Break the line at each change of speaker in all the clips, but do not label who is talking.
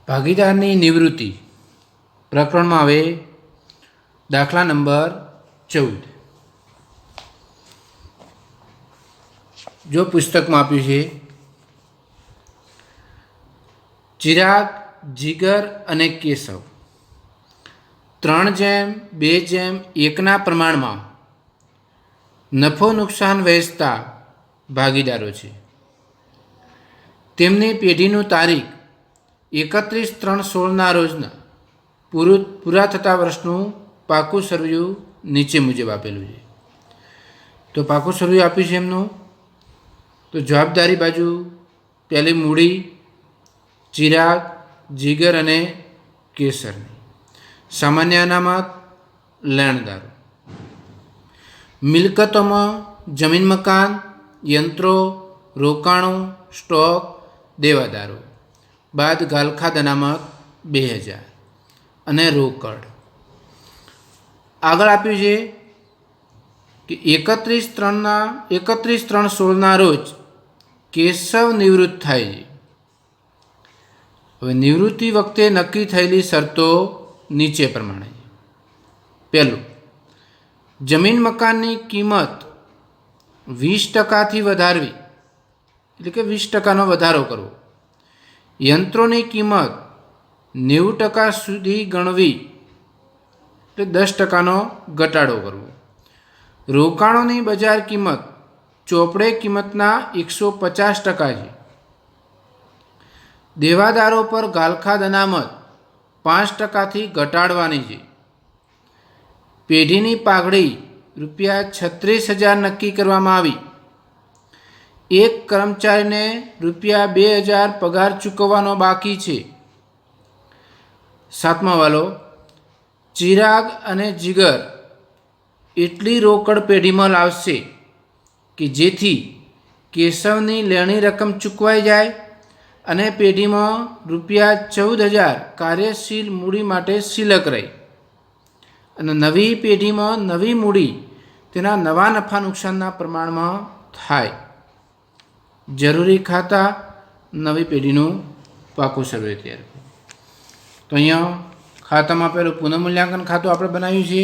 ભાગીદારની નિવૃત્તિ પ્રકરણમાં હવે દાખલા નંબર 14. જો પુસ્તકમાં આપ્યું છે ચિરાગ, જીગર અને કેશવ 3:2:1 પ્રમાણમાં નફો નુકસાન વહેંચતા ભાગીદારો છે. તેમની પેઢીનું તારીખ 31/3/16 રોજના પૂરા થતા વર્ષનું પાકું સરવૈયું નીચે મુજબ આપેલું છે. તો પાકું સરવૈયું આપ્યું છે એમનું. તો જવાબદારી બાજુ પહેલી મૂડી ચિરાગ, જીગર અને કેસરની. સામાન્ય અનામત લેણદારો. મિલકતોમાં જમીન મકાન, યંત્રો, રોકાણો, સ્ટોક, દેવાદારો બાદ ગાલખાદ અનામત 2000 અને રોકડ. આગળ આપ્યું છે કે 31/3/16 રોજ કેશવ નિવૃત્ત થાય છે. હવે નિવૃત્તિ વખતે નક્કી થયેલી શરતો નીચે પ્રમાણે છે. પહેલું, જમીન મકાનની કિંમત 20%થી વધારવી, એટલે કે 20%નો વધારો કરવો. યંત્રોની કિંમત 90% સુધી ગણવી, એટલે 10%નો ઘટાડો કરવો. રોકાણોની બજાર કિંમત ચોપડે કિંમતના 150% છે. દેવાદારો પર ગાલખાદ અનામત 5%થી ઘટાડવાની છે. પેઢીની પાઘડી ₹36,000 નક્કી કરવામાં આવી. એક કર્મચારીને ₹2,000 પગાર ચૂકવવાનો બાકી છે. સાતમા વાલો, ચિરાગ અને જીગર એટલી રોકડ પેઢીમાં લાવશે કે જેથી કેશવની લેણી રકમ ચૂકવાઈ જાય અને પેઢીમાં ₹14,000 કાર્યશીલ મૂડી માટે શિલક રહે અને નવી પેઢીમાં નવી મૂડી તેના નવા નફા નુકસાનના પ્રમાણમાં થાય. જરૂરી ખાતા નવી પેઢીનું પાકું સર્વે તૈયાર કરો. તો અહીંયા ખાતામાં પહેલું પુનઃમૂલ્યાંકન ખાતું આપણે બનાવ્યું છે.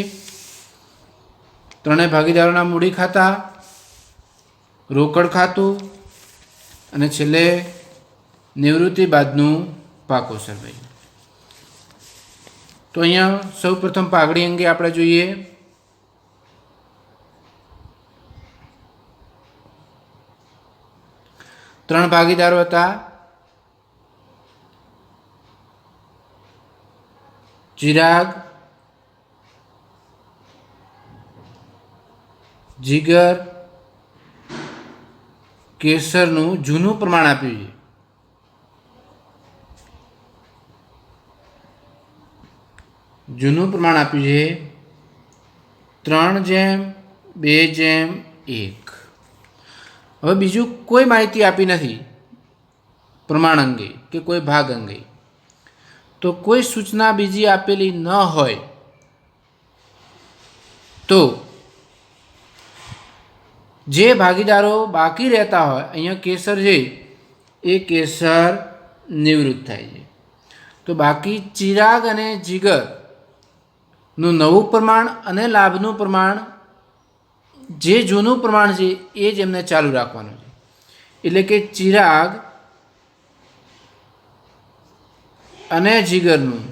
ત્રણેય ભાગીદારોના મૂડી ખાતા, રોકડ ખાતું અને છેલ્લે નિવૃત્તિ બાદનું પાકું સર્વે. તો અહીંયા સૌ પ્રથમ પાઘડી અંગે આપણે જોઈએ. ત્રણ ભાગીદારો હતા. ચિરાગ, જીગર, કેસરનું જૂનું પ્રમાણ આપ્યું છે. જૂનું પ્રમાણ આપ્યું છે 3:2:1. હવે બીજું કોઈ માહિતી આપી નથી પ્રમાણ અંગે કે કોઈ ભાગ અંગે. તો કોઈ સૂચના બીજી આપેલી ન હોય તો જે ભાગીદારો બાકી રહેતા હોય, અહીંયા કેસર છે એ કેસર નિવૃત્ત થાય છે. તો બાકી ચિરાગ અને જીગરનું નવું પ્રમાણ અને લાભનું પ્રમાણ, જે જૂનું પ્રમાણ છે એ જ એમને ચાલુ રાખવાનું છે. એટલે કે ચિરાગ અને જીગરનું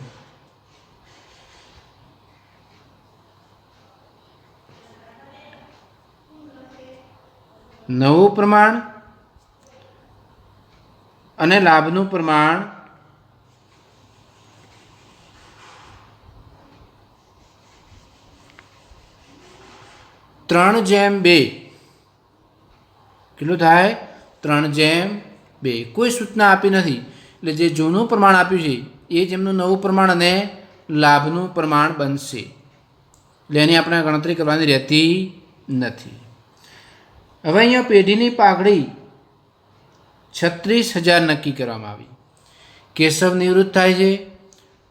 નવું પ્રમાણ અને લાભનું પ્રમાણ ત્રણ 3:2. કેટલું થાય? 3:2. કોઈ સૂચના આપી નથી, એટલે જે જૂનું પ્રમાણ આપ્યું છે એ જ એમનું નવું પ્રમાણ અને લાભનું પ્રમાણ બનશે. એટલે એની આપણે ગણતરી કરવાની રહેતી નથી. હવે અહીંયા પેઢીની પાઘડી 36,000 નક્કી કરવામાં આવી. કેશવ નિવૃત્ત થાય છે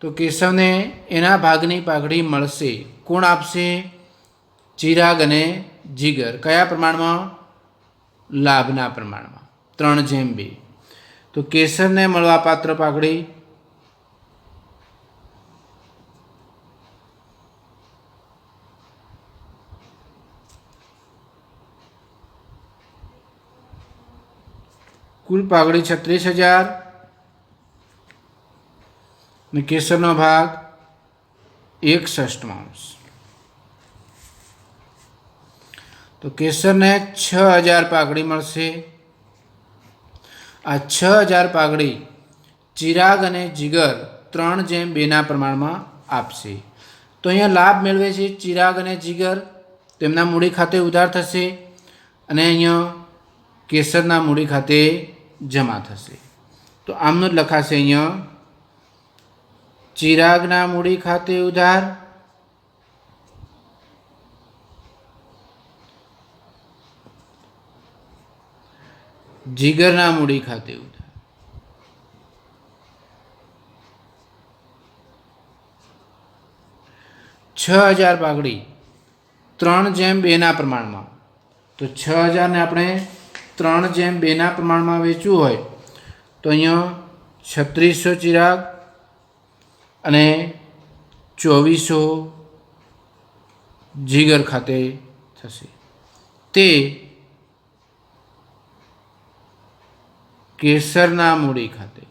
તો કેશવને એના ભાગની પાઘડી મળશે. કોણ આપશે? ચિરાગ અને જીગર. કયા પ્રમાણમાં? લાભના પ્રમાણમાં 3:2. તો કેસરને મળવાપાત્ર પાઘડી कुल पागड़ी 36,000 ने केसरनो भाग 1/6 तो केसर ने 6,000 पागड़ी मळशे। आ 6,000 पागड़ी चिराग अने जिगर 3:2 प्रमाणमां आपशे। तो अहींया लाभ मेळवे छे चिराग अने जिगर, तो एमना मूडी खाते उधार थशे अने अहींया केसरना मूडी खाते जमा थशे। तो आमनुं ज लखाशे अहींया चिरागना मूडी खाते उधार, जिगरना मूडी खाते उधार। 6,000 पागड़ी 3:2 प्रमाणमां, तो 6,000 ने आपणे 3:2 प्रमाणमां वेचવું હોય तो अहींया 3600 चिराग अने 2400 जिगर खाते थशे। ते केसरना मूडी खाते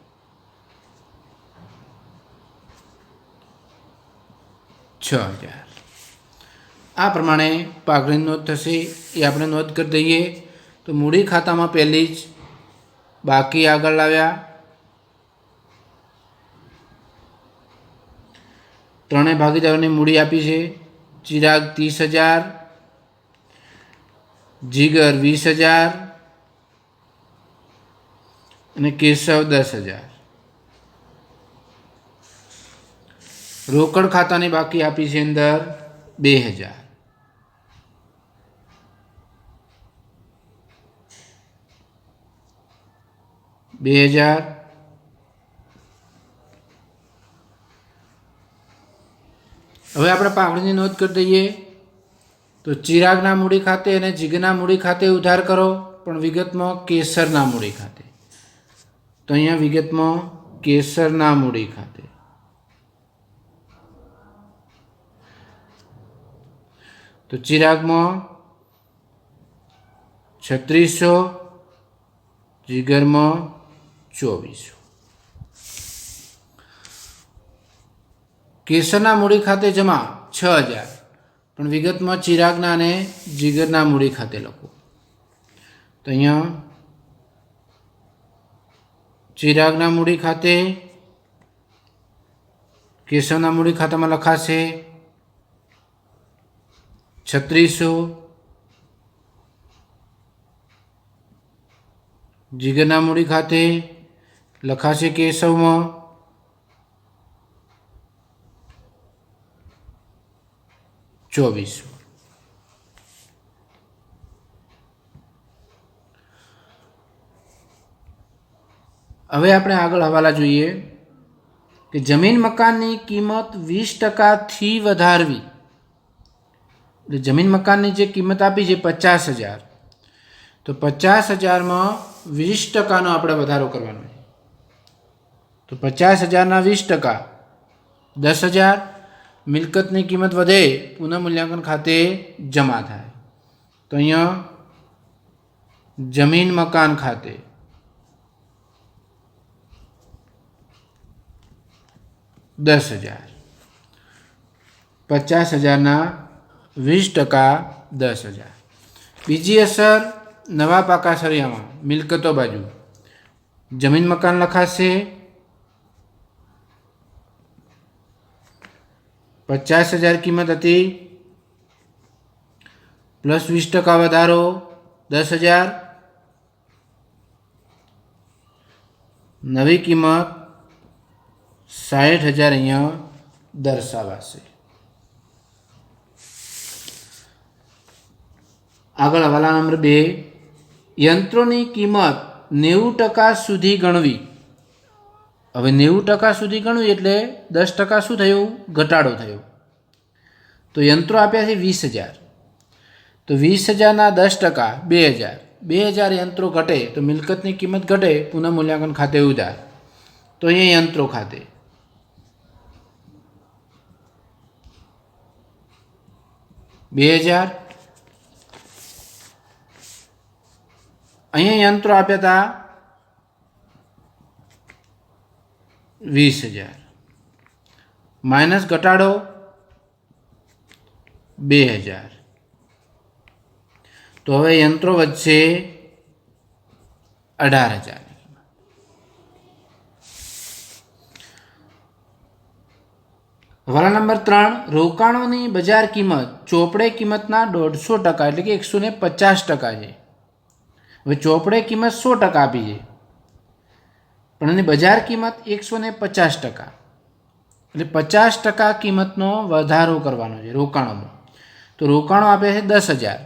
6,000 आ प्रमाणे पागड़ी नोंध थशे। ए आपणे नोंध करी दईए। तो मूडी खाता में पहली ज बाकी आगळ लाव्या, त्रणेय भागीदारोनी मूडी आपी छे। चिराग 30,000, जिगर 20,000 અને કેશવ 10,000। રોકડ ખાતાની બાકી આપી છે અંદર 2,000। હવે આપણે પાઘડીની નોંધ કરી દઈએ। તો ચિરાગના મૂડી ખાતે અને જીગના મૂડી ખાતે ઉધાર કરો, પણ વિગતમાં કેસરના મૂડી ખાતે। तो अहींया विगतमां केसरना मूडी खाते। तो चिराग में 3600, जिगर में 2400। केसरना मूडी खाते जमा 6,000, पण विगत में चिरागना ने जिगरना मूडी खाते लखो। तो अहींया चिरागना मूडी खाते केशवना मूडी खाता में लखाशे 3600, जिगरना मूडी खाते लखाशे केशव में 2400। હવે આપણે આગળ હવાલા જોઈએ કે જમીન મકાનની કિંમત 20% વધારવી। એટલે જમીન મકાનની જે કિંમત આપી છે 50,000, તો 50,000 માં 20%નો આપણે વધારો કરવાનો છે। તો 50,000ના 20% 10,000। મિલકતની કિંમત વધે પુનઃમૂલ્યાંકન ખાતે જમા થાય। તો અહીંયા જમીન મકાન ખાતે 10,000, 50,000ના 20% 10,000। બીજી અસર નવા પાકા સળિયામાં મિલકતો બાજુ જમીન મકાન લખાશે 50,000 કિંમત હતી, પ્લસ 20% વધારો 10,000, નવી કિંમત 60,000 અહીંયા દર્શાવાશે। આગળ હવાલા નંબર 2, યંત્રોની કિંમત 90% સુધી ગણવી। હવે 90% સુધી ગણવી એટલે 10% શું થયું? ઘટાડો થયો। તો યંત્રો આપ્યા છે 20,000, તો 20,000ના 10% 2,000, 2,000 યંત્રો ઘટે તો મિલકતની કિંમત ઘટે, પુનઃમૂલ્યાંકન ખાતે ઉધાર। તો અહીંયા યંત્રો ખાતે 2,000। અહીંયા યંત્રો આપ્યા હતા 20,000 માઇનસ ઘટાડો 2,000. તો હવે યંત્રો વચ્ચે 18,000. હવાલા નંબર 3, રોકાણોની બજાર કિંમત ચોપડે કિંમતના 150% એટલે કે 150% છે. હવે ચોપડે કિંમત 100% આપી છે, પણ એની બજાર કિંમત 150%, એટલે 50% કિંમતનો વધારો કરવાનો છે રોકાણોમાં. તો રોકાણો આપે છે 10,000,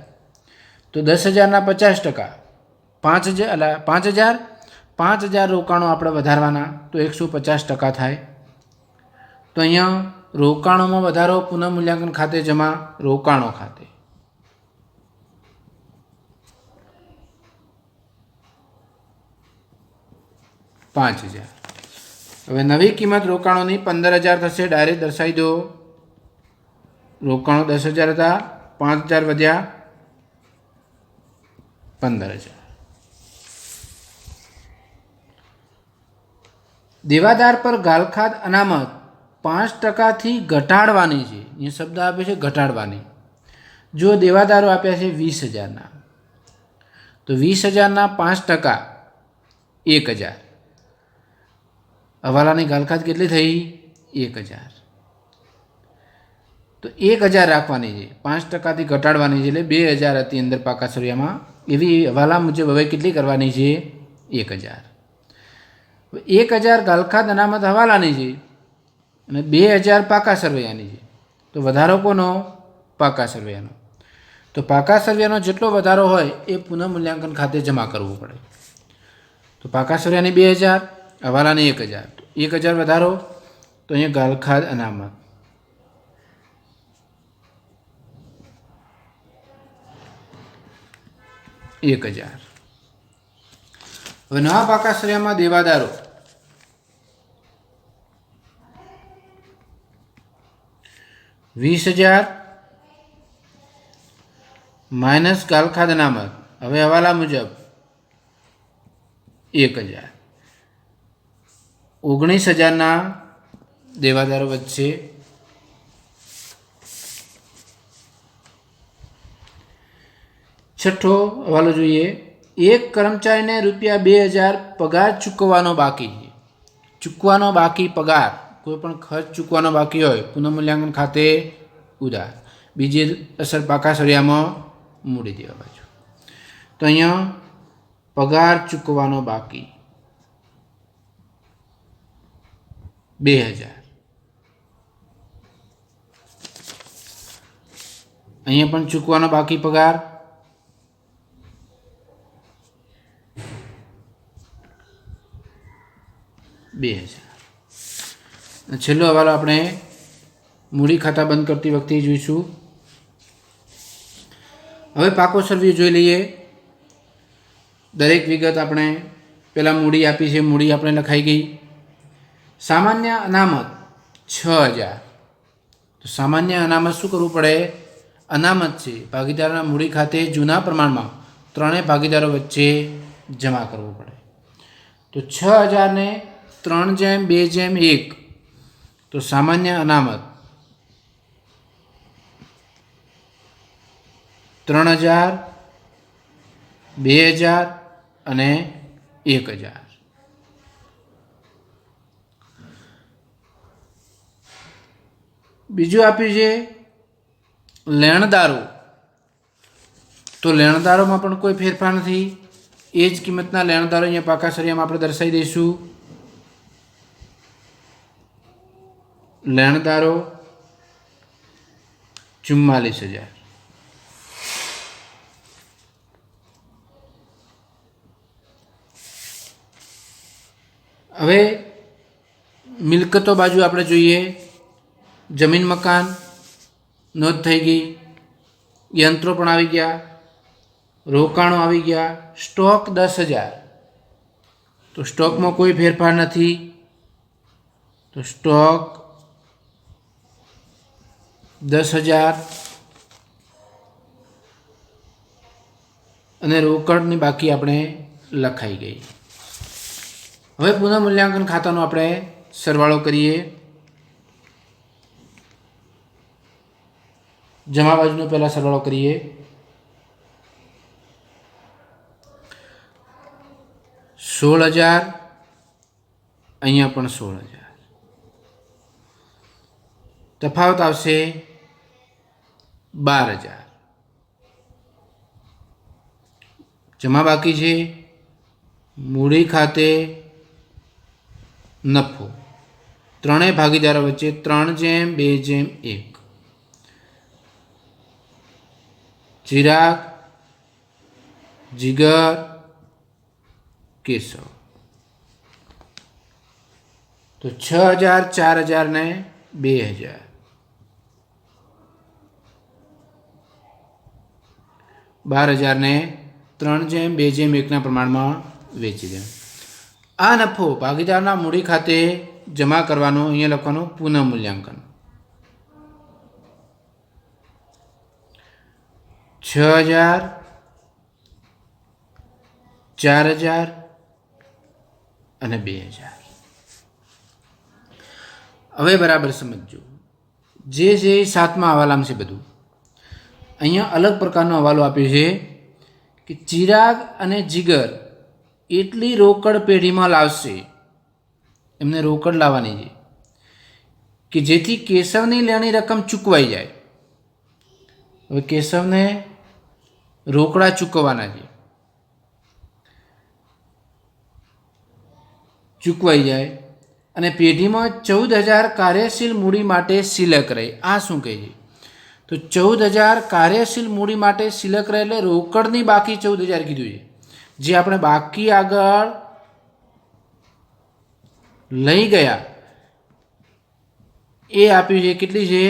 તો 10,000ના 50%, 5,000 એટલે 5,000 રોકાણો આપણે વધારવાના, તો 150% થાય. તો અહીંયા રોકાણોમાં વધારો પુનઃમૂલ્યાંકન ખાતે જમા રોકાણો ખાતે. $5,000. હવે નવી કિંમત રોકાણોની 15,000 થશે. ડાયરેક્ટ દર્શાવી દો. રોકાણો 10,000 હતા, 5,000 વધ્યા 15,000. દેવાદાર પર ગાલખાદ અનામત 5%થી ઘટાડવાની છે. એ શબ્દ આપે છે ઘટાડવાની. જો દેવાદારો આપ્યા છે 20,000ના, તો 20,000ના 5% 1,000. હવાલાની ગાલખાદ કેટલી થઈ? 1,000. તો 1,000 રાખવાની છે, 5%થી ઘટાડવાની છે, એટલે 2,000 હતી અંદર પાકા સરિયામાં. એવી હવાલા મુજબ હવે કેટલી કરવાની છે? 1,000. 1,000 ગાલખાદ અનામત હવાલાની છે અને 2,000 પાકા સરવૈયાની છે. તો વધારો કોનો? પાકા સરવૈયાનો. તો પાકા સરવૈયાનો જેટલો વધારો હોય એ પુનઃમૂલ્યાંકન ખાતે જમા કરવું પડે. તો પાકા સરવૈયાની 2,000, હવાલાની 1,000. 1,000 વધારો, તો અહીંયા ગાલખાદ અનામત 1,000. હવે નવા પાકા સરવૈયામાં દેવાદારો $20,000 માઇનસ ગાલખાદ અનામત. હવે હવાલા મુજબ 1,000. 19,000ના દેવાદારો વચ્ચે. છઠ્ઠો હવાલો જોઈએ. એક કર્મચારીને ₹2,000 પગાર ચૂકવવાનો બાકી છે. ચૂકવાનો બાકી પગાર, કોઈ પણ ખર્ચ ચૂકવાનો બાકી હોય પુનઃમૂલ્યાંકન ખાતે ઉધાર. બીજી અસર પાકા સળિયામાં મૂડી દેવા બાજુ. તો અહીંયા પગાર ચૂકવવાનો બાકી 2,000. અહીંયા પણ ચૂકવાનો બાકી પગાર 2,000. છેલ્લો હવાલો આપણે મૂડી ખાતા બંધ કરતી વખતે જોઈશું. હવે પાકો સર્વે જોઈ લઈએ. દરેક વિગત આપણે પહેલાં મૂડી આપી છે, મૂડી આપણે લખાઈ ગઈ. સામાન્ય અનામત 6,000. તો સામાન્ય અનામત શું કરવું પડે? અનામત છે, ભાગીદારોના મૂડી ખાતે જૂના પ્રમાણમાં ત્રણેય ભાગીદારો વચ્ચે જમા કરવું પડે. તો 6,000ને 3:2:1. તો સામાન્ય અનામત 3,000, 2,000 અને 1,000. બીજું આપ્યું છે લેણદારો. તો લેણદારોમાં પણ કોઈ ફેરફાર નથી. એ જ કિંમતના લેણદારો અહીંયા પાકા સળિયામાં આપણે દર્શાવી દઈશું. લેણદારો 44,000. હવે મિલકતો બાજુ આપણે જોઈએ. જમીન મકાન નોંધ થઈ ગઈ, યંત્રો પણ આવી ગયા, રોકાણો આવી ગયા, સ્ટોક 10,000. તો સ્ટોકમાં કોઈ ફેરફાર નથી. તો સ્ટોક 10,000 અને રોકડની બાકી આપણે લખાઈ ગઈ. હવે પુનઃમૂલ્યાંકન ખાતાનું આપણે સરવાળો કરીએ. જમા બાજુનો પહેલાં સરવાળો કરીએ. 16,000, અહીંયા પણ 16,000. તફાવત આવશે 12,000. જમા બાકી છે. મૂડી ખાતે નફો ત્રણેય ભાગીદારો વચ્ચે 3/2/1. ચિરાગ, જીગર, કેશવ. તો 6,000, 4,000 ને 2,000. 12,000 ને 3/2/1 પ્રમાણમાં વેચી દે. આ નફો ભાગીદારના મૂડી ખાતે જમા કરવાનો, અહીંયા લખવાનું પુનઃ મૂલ્યાંકન. 6,000, 4,000 અને 2,000. હવે બરાબર સમજો. જે સાતમા હવાલામાં છે બધું અહીંયા અલગ પ્રકારનો હવાલો આપ્યો છે કે ચિરાગ અને જીગર એટલી રોકડ પેઢીમાં લાવશે, એમને રોકડ લાવવાની છે કે જેથી કેશવની લેણી રકમ ચૂકવાઈ જાય. હવે કેશવને રોકડા ચૂકવવાના છે, ચૂકવાઈ જાય અને પેઢીમાં 14,000 કાર્યશીલ મૂડી માટે સિલક રહે. આ શું કહે છે? તો 14,000 કાર્યશીલ મૂડી માટે સિલક રહે એટલે રોકડની બાકી 14,000 કીધું છે. જે આપણે બાકી આગળ લઈ ગયા એ આપ્યું છે. કેટલી છે?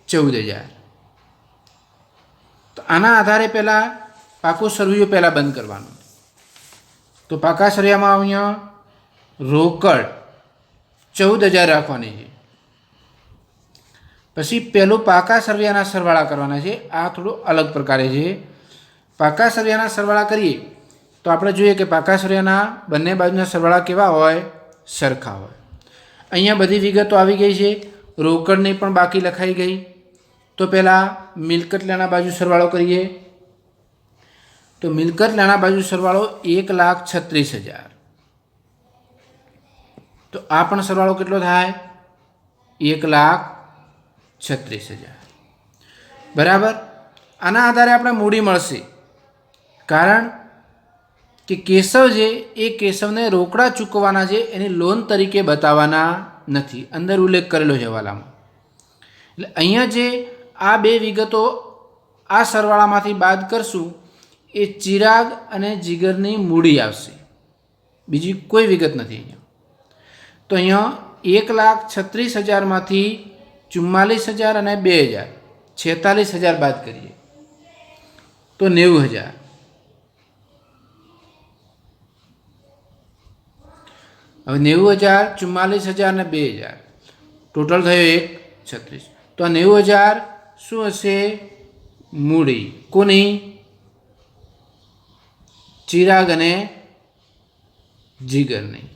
14,000. તો આના આધારે પહેલાં પાકો સરવૈયો પહેલાં બંધ કરવાનો. તો પાકા સરવૈયામાં અહીંયા રોકડ 14,000 રાખવાની છે. પછી પહેલું પાકા સરવૈયાના સરવાળા કરવાના છે. આ થોડું અલગ પ્રકારે છે. પાકા સરવૈયાના સરવાળા કરીએ તો આપણે જોઈએ કે પાકા સરવૈયાના બંને બાજુના સરવાળા કેવા હોય? સરખા હોય. અહીંયા બધી વિગતો આવી ગઈ છે. રોકડની પણ બાકી લખાઈ ગઈ. તો પહેલાં મિલકત લેણા બાજુ સરવાળો કરીએ. તો મિલકત લેણા બાજુ સરવાળો 1,36,000. તો આ પણ સરવાળો કેટલો થાય? 1,36,000. બરાબર. આના આધારે આપણે મૂડી મળશે. કારણ કે કેશવ છે એ કેશવને રોકડા ચૂકવવાના છે, એની લોન તરીકે બતાવવાના નથી. અંદર ઉલ્લેખ કરેલો છે હવાલામાં. એટલે અહીંયા જે આ બે વિગતો આ સરવાળામાંથી બાદ કરશું એ ચિરાગ અને જીગરની મૂડી આવશે. બીજી કોઈ વિગત નથી અહીંયા. તો અહીંયા 1,36,000માંથી 44,000 અને 2,000 46,000 બાદ કરીએ તો 90,000. હવે 90,000, 44,000 અને 2,000 ટોટલ થયો 1,36. તો આ 90,000 શું હશે? મૂડી. કોની? ચિરાગ અને જીગરની.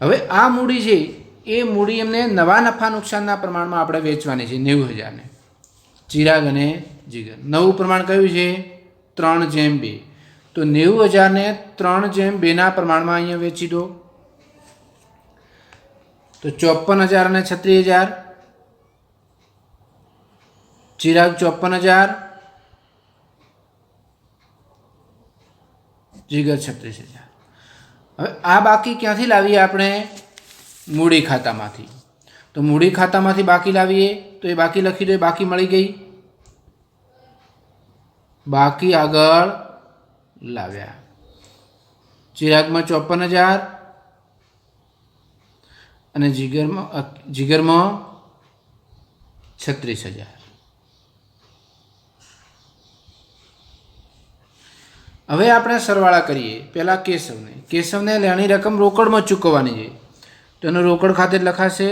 હવે આ મૂડી છે એ મૂડી એમને નવા નફા નુકસાનના પ્રમાણમાં આપણે વેચવાની છે. 90,000ને ચિરાગ અને જીગર. નવું પ્રમાણ કયું છે? 3/2. તો 90,000ને 3/2ના પ્રમાણમાં અહીંયા વેચી દો. તો 54,000 અને 36,000. ચિરાગ 54,000, જીગર 36,000. હવે આ બાકી ક્યાંથી લાવીએ આપણે? મૂડી ખાતામાંથી. તો મૂડી ખાતામાંથી બાકી લાવીએ તો એ બાકી લખી દો. બાકી મળી ગઈ. બાકી આગળ લાવ્યા. ચિરાગમાં 54,000 અને જીગરમાં 36,000. હવે આપણે સરવાળા કરીએ. પહેલાં કેશવને લેણી રકમ રોકડમાં ચૂકવવાની છે. તો એનું રોકડ ખાતે જ લખાશે.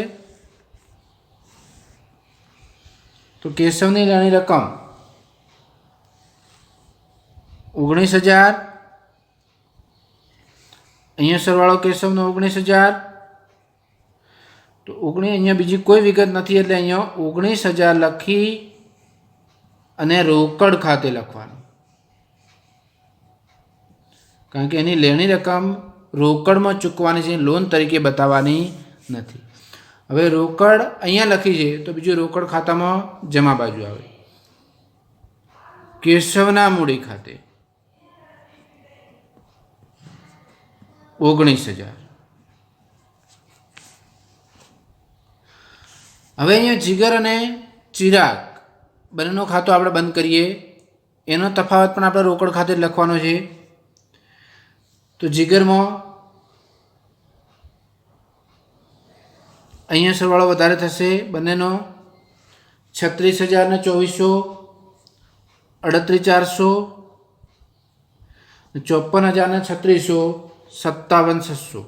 તો કેશવની લેણી રકમ 19,000. અહીંયા સરવાળો કેશવનો 19,000 તો 19 અહીંયા બીજી કોઈ વિગત નથી એટલે અહીંયા 19,000 લખી અને રોકડ ખાતે લખવાનું, કારણ કે એની લેણી રકમ રોકડમાં ચૂકવવાની છે, લોન તરીકે બતાવવાની નથી. હવે રોકડ અહીંયા લખી છે તો બીજું રોકડ ખાતામાં જમા બાજુ આવે. કેશવના મૂડી ખાતે 19,000. હવે અહીંયા જીગર અને ચિરાગ બંનેનો ખાતો આપણે બંધ કરીએ. એનો તફાવત પણ આપણે રોકડ ખાતે લખવાનો છે. તો જીગરમાં અહીંયા સરવાળો વધારે થશે બંનેનો, 36,000 ને 2400, 38,400, 54,000 ને 3600, 57,600,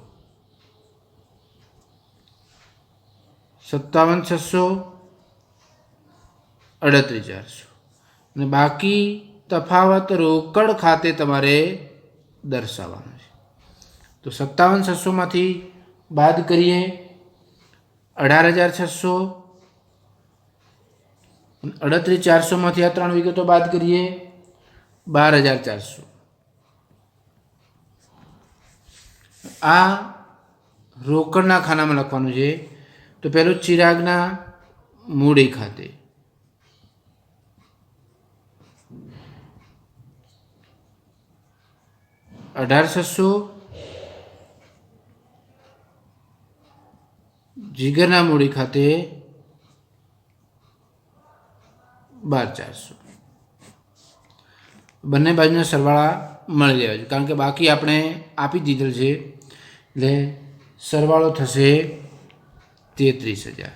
57,600, 38,400 અને બાકી તફાવત રોકડ ખાતે તમારે દર્શાવવાનો છે. તો 57,600માંથી બાદ કરીએ 18,600, 38,400માંથી આ ત્રણ વિગતો બાદ કરીએ 12,400. આ રોકડના ખાનામાં લખવાનું છે. તો પહેલું ચિરાગના મૂડી ખાતે 18,600, જીગરના મૂડી ખાતે 12,400. બંને બાજુના સરવાળા મળી લેવા જોઈએ, કારણ કે બાકી આપણે આપી દીધેલ છે એટલે સરવાળો થશે 33,000.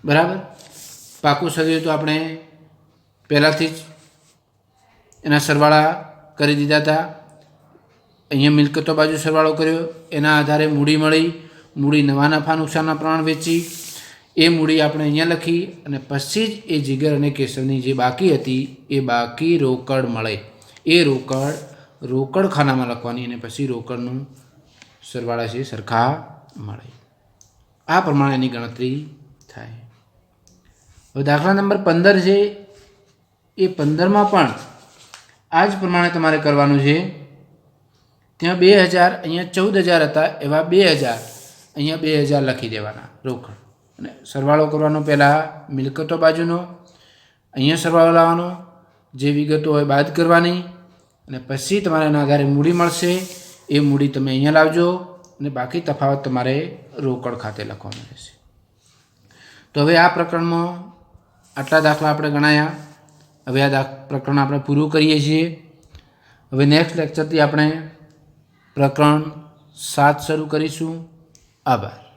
બરાબર. પાકું સર્વે તો આપણે પહેલાંથી જ એના સરવાળા કરી દીધા હતા. અહીંયા મિલકતો બાજુ સરવાળો કર્યો, એના આધારે મૂડી મળી, મૂડી નવા નફા નુકસાનના પ્રમાણ વેચી, એ મૂડી આપણે અહીંયા લખી અને પછી જ એ જીગર અને કેશવની જે બાકી હતી એ બાકી રોકડ મળે એ રોકડ ખાનામાં લખવાની અને પછી રોકડનું સરવાળા છે સરખા મળે. આ પ્રમાણે એની ગણતરી થાય. હવે દાખલા નંબર 15 છે એ 15માં પણ આ જ પ્રમાણે તમારે કરવાનું છે. ત્યાં 2,000 અહીંયા 14,000 હતા, એવા 2,000 અહીંયા 2,000 લખી દેવાના રોકડ અને સરવાળો કરવાનો. પહેલાં મિલકતો બાજુનો અહીંયા સરવાળો લાવવાનો, જે વિગતો હોય બાદ કરવાની અને પછી તમારે એના આધારે મૂડી મળશે. એ મૂડી તમે અહીંયા લાવજો અને બાકી તફાવત તમારે રોકડ ખાતે લખવાનું રહેશે. તો હવે આ પ્રકરણમાં આટલા દાખલા આપણે ગણાયા. હવે આ પ્રકરણ આપણે પૂરું કરીએ છીએ. હવે નેક્સ્ટ લેક્ચરથી આપણે પ્રકરણ 7 શરૂ કરીશું. આભાર.